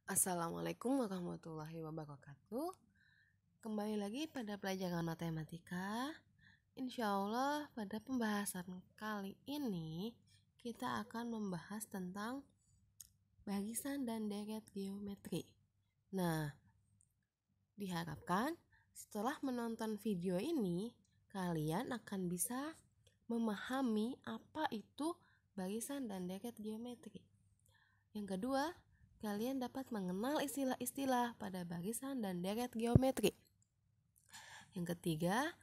Assalamualaikum warahmatullahi wabarakatuh. Kembali lagi pada pelajaran matematika. Insya Allah pada pembahasan kali ini kita akan membahas tentang barisan dan deret geometri. Nah, diharapkan setelah menonton video ini kalian akan bisa memahami apa itu barisan dan deret geometri. Yang kedua, kalian dapat mengenal istilah-istilah pada barisan dan deret geometri. Yang ketiga,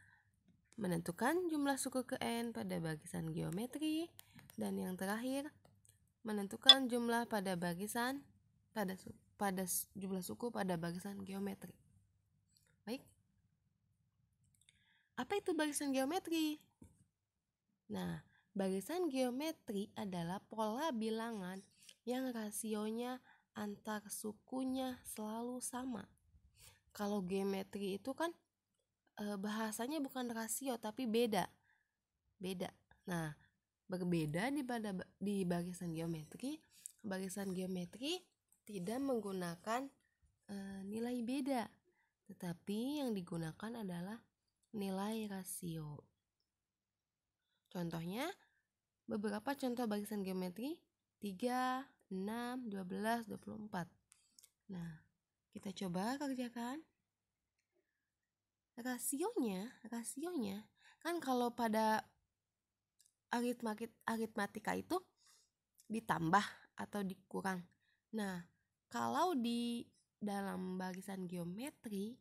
menentukan jumlah suku ke N pada barisan geometri. Dan yang terakhir, menentukan jumlah pada barisan pada jumlah suku pada barisan geometri. Baik. Apa itu barisan geometri? Nah, barisan geometri adalah pola bilangan yang rasionya antar sukunya selalu sama. Kalau geometri itu kan bahasanya bukan rasio tapi beda. Nah, berbeda di barisan geometri. Barisan geometri tidak menggunakan nilai beda, tetapi yang digunakan adalah nilai rasio. Contohnya, beberapa contoh barisan geometri 3, 6, 12, 24. Nah, kita coba kerjakan. Rasionya kan kalau pada aritmatika itu ditambah atau dikurang. Nah, kalau di dalam barisan geometri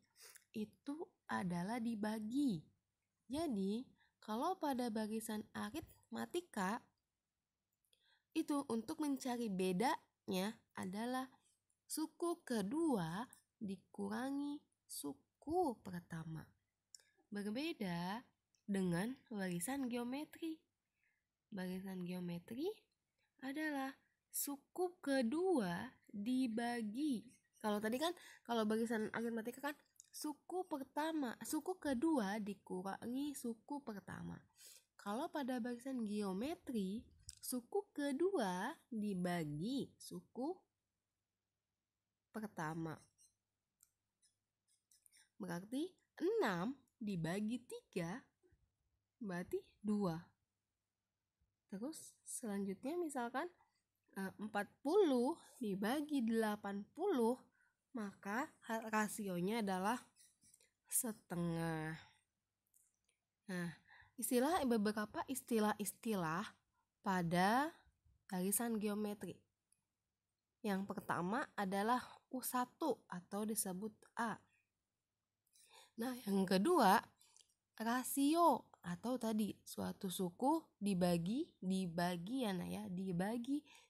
itu adalah dibagi. Jadi, kalau pada barisan aritmatika itu untuk mencari bedanya adalah suku kedua dikurangi suku pertama. Berbeda dengan barisan geometri. Barisan geometri adalah suku kedua dibagi. Kalau tadi kan, kalau barisan aritmatika kan suku kedua dikurangi suku pertama. Kalau pada barisan geometri, suku kedua dibagi suku pertama. Berarti 6 dibagi 3 berarti 2. Terus selanjutnya misalkan 40 dibagi 80, maka rasionya adalah setengah. Nah, beberapa istilah-istilah pada barisan geometri. Yang pertama adalah U1 atau disebut A. Nah, yang kedua, rasio atau tadi suatu suku dibagi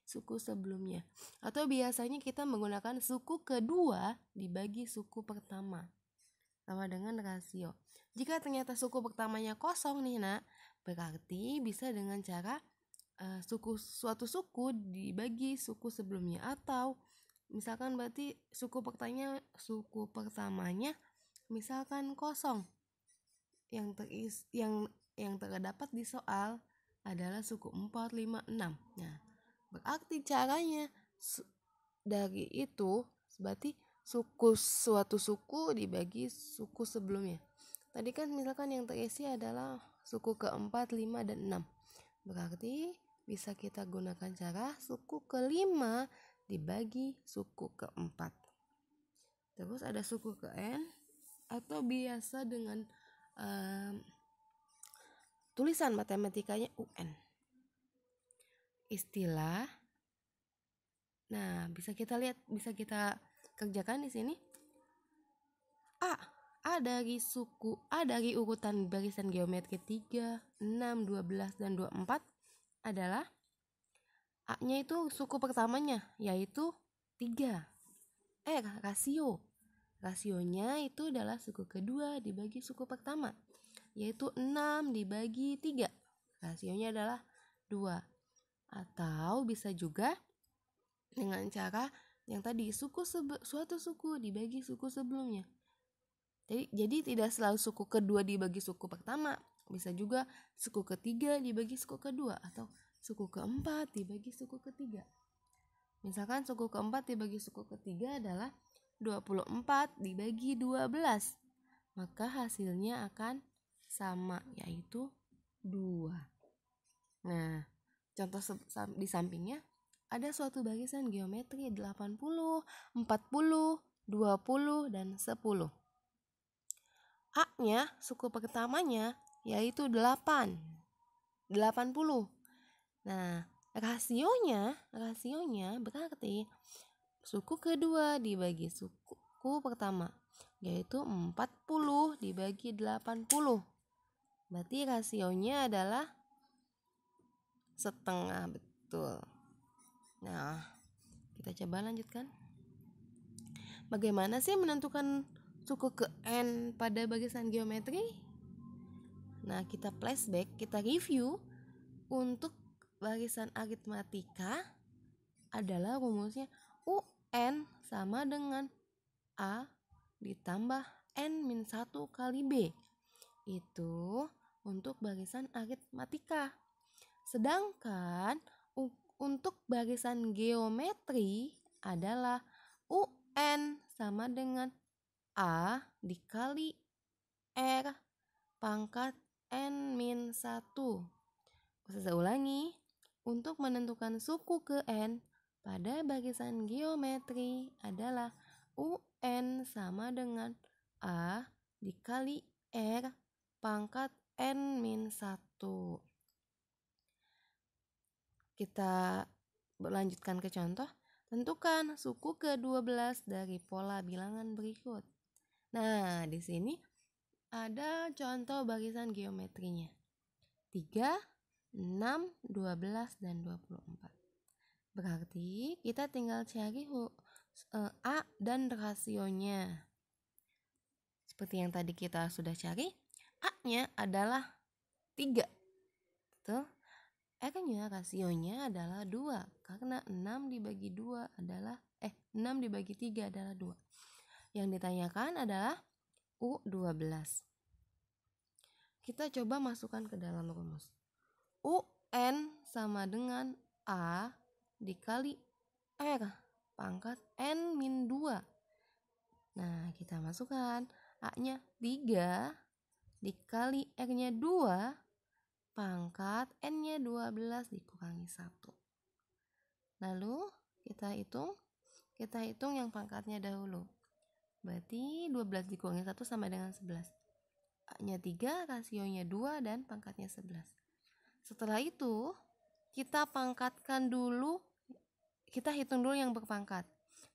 suku sebelumnya. Atau biasanya kita menggunakan suku kedua dibagi suku pertama. Sama dengan rasio. Jika ternyata suku pertamanya kosong nih nak, berarti bisa dengan cara suatu suku dibagi suku sebelumnya, atau misalkan berarti suku pertamanya misalkan kosong. Yang terdapat di soal adalah suku 4, 5, 6. Nah, berarti caranya dari itu berarti suatu suku dibagi suku sebelumnya. Tadi kan misalkan yang terisi adalah suku keempat, 5, dan 6. Berarti bisa kita gunakan cara suku kelima dibagi suku keempat. Terus ada suku ke N atau biasa dengan tulisan matematikanya UN. Istilah. Nah, bisa kita kerjakan di sini. A dari urutan barisan geometri 3, 6, 12, dan 24 adalah A-nya itu suku pertamanya, yaitu 3. Rasio. Rasionya itu adalah suku kedua dibagi suku pertama, yaitu 6 dibagi 3. Rasionya adalah 2. Atau bisa juga dengan cara yang tadi, suatu suku dibagi suku sebelumnya. Jadi tidak selalu suku kedua dibagi suku pertama, bisa juga suku ketiga dibagi suku kedua, atau suku keempat dibagi suku ketiga. Misalkan suku keempat dibagi suku ketiga adalah 24 dibagi 12. Maka hasilnya akan sama, yaitu 2. Nah, contoh di sampingnya ada suatu barisan geometri 80, 40, 20, dan 10. A-nya, suku pertamanya, yaitu 8. 80. Nah, rasionya berarti suku kedua dibagi suku pertama, yaitu 40 dibagi 80. Berarti rasionya adalah setengah, betul. Nah, kita coba lanjutkan. Bagaimana sih menentukan suku ke N pada barisan geometri? Nah, kita flashback, kita review. Untuk barisan aritmatika adalah rumusnya UN sama dengan A ditambah N-1 kali B. Itu untuk barisan aritmatika. Sedangkan untuk barisan geometri adalah UN sama dengan A dikali R pangkat N-1. Saya ulangi, untuk menentukan suku ke N pada barisan geometri adalah UN sama dengan A dikali R pangkat N-1. Kita berlanjutkan ke contoh. Tentukan suku ke-12 dari pola bilangan berikut. Nah, di sini ada contoh barisan geometrinya. 3, 6, 12, dan 24. Berarti kita tinggal cari A dan rasionya. Seperti yang tadi kita sudah cari, A-nya adalah 3. Betul? R-nya, rasionya adalah 2. Karena 6 dibagi 2 adalah 6 dibagi 3 adalah 2. Yang ditanyakan adalah U12. Kita coba masukkan ke dalam rumus. UN sama dengan A dikali R pangkat N-2. Nah, kita masukkan. A-nya 3 dikali R-nya 2 pangkat N-nya 12 dikurangi 1. Lalu kita hitung yang pangkatnya dahulu. Berarti 12 dikurangi 1 sama dengan 11. A-nya 3, rasionya 2, dan pangkatnya 11. Setelah itu, kita hitung dulu yang berpangkat.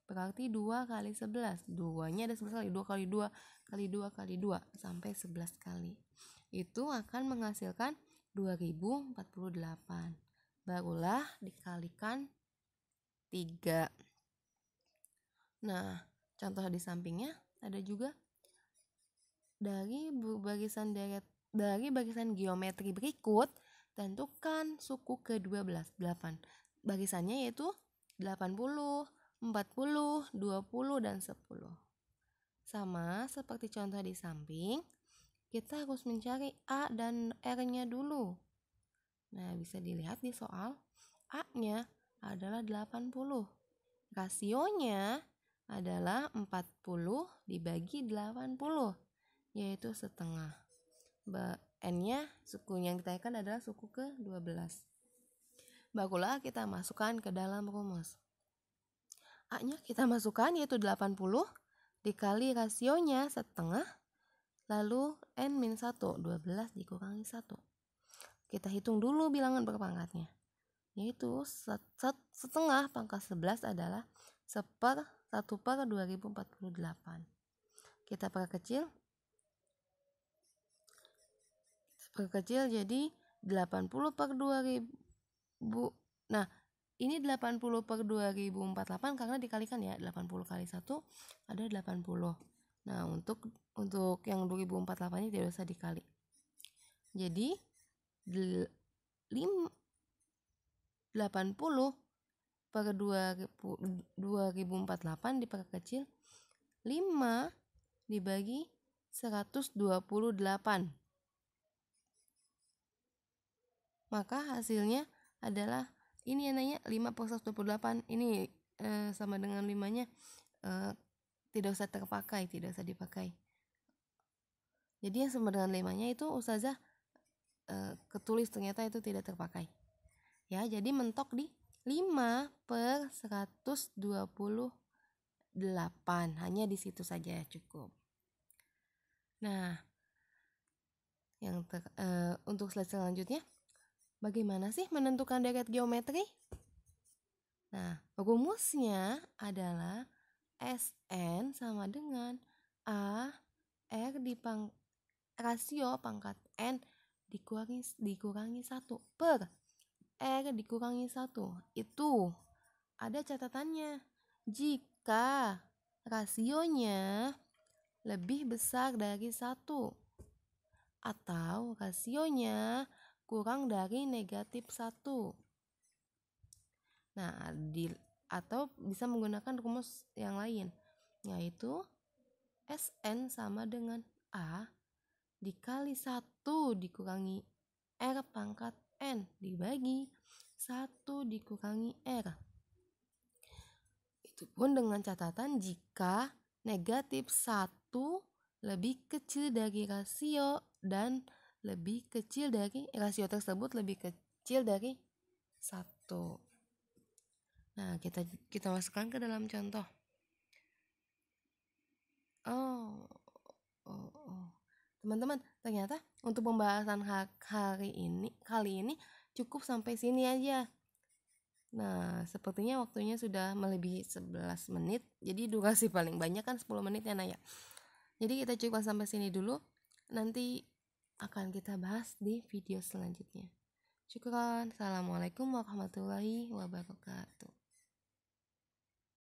Berarti 2 kali 11. 2-nya ada 11 kali, 2 kali 2 kali 2 kali 2 sampai 11 kali. Itu akan menghasilkan 2048. Barulah dikalikan 3. Nah, contoh di sampingnya ada juga dari barisan geometri berikut, tentukan suku ke-12, 8. Barisannya yaitu 80, 40, 20, dan 10. Sama seperti contoh di samping, kita harus mencari A dan R-nya dulu. Nah, bisa dilihat di soal, A-nya adalah 80. Rasionya adalah 40 dibagi 80, yaitu setengah. N-nya, suku yang ditanyakan adalah suku ke-12. Barulah kita masukkan ke dalam rumus. A-nya kita masukkan yaitu 80 dikali rasionya setengah, lalu N-1, 12 dikurangi 1. Kita hitung dulu bilangan berpangkatnya, yaitu setengah pangkat 11 adalah 1/2048. Kita perkecil jadi 80/2000. Nah, ini 80/2048 karena dikalikan ya, 80 kali 1 ada 80. Nah, untuk yang 2048 ini tidak usah dikali. Jadi 80/2048 diperkecil 5 dibagi 128. Maka hasilnya adalah ini yang nanya 5/128. Ini sama dengan 5-nya tidak usah dipakai. Jadi yang sama dengan 5-nya itu ustazah ketulis ternyata itu tidak terpakai. Ya, jadi mentok di 5/128, hanya di situ saja cukup. Nah, untuk slide selanjutnya, bagaimana sih menentukan deret geometri? Nah, rumusnya adalah SN sama dengan A R rasio pangkat N dikurangi 1 per R dikurangi 1. Itu ada catatannya. Jika rasionya lebih besar dari 1 atau rasionya kurang dari negatif 1. Nah, atau bisa menggunakan rumus yang lain, yaitu SN sama dengan A dikali 1 dikurangi R pangkat N dibagi 1 dikurangi R. Itu pun dengan catatan jika negatif 1 lebih kecil dari rasio dan rasio tersebut lebih kecil dari 1. Nah, kita masukkan ke dalam contoh. Teman-teman, ternyata untuk pembahasan kali ini cukup sampai sini aja. Nah, sepertinya waktunya sudah melebihi 11 menit. Jadi durasi paling banyak kan 10 menit ya Naya. Jadi kita cukup sampai sini dulu. Nanti akan kita bahas di video selanjutnya. Syukran. Assalamualaikum warahmatullahi wabarakatuh.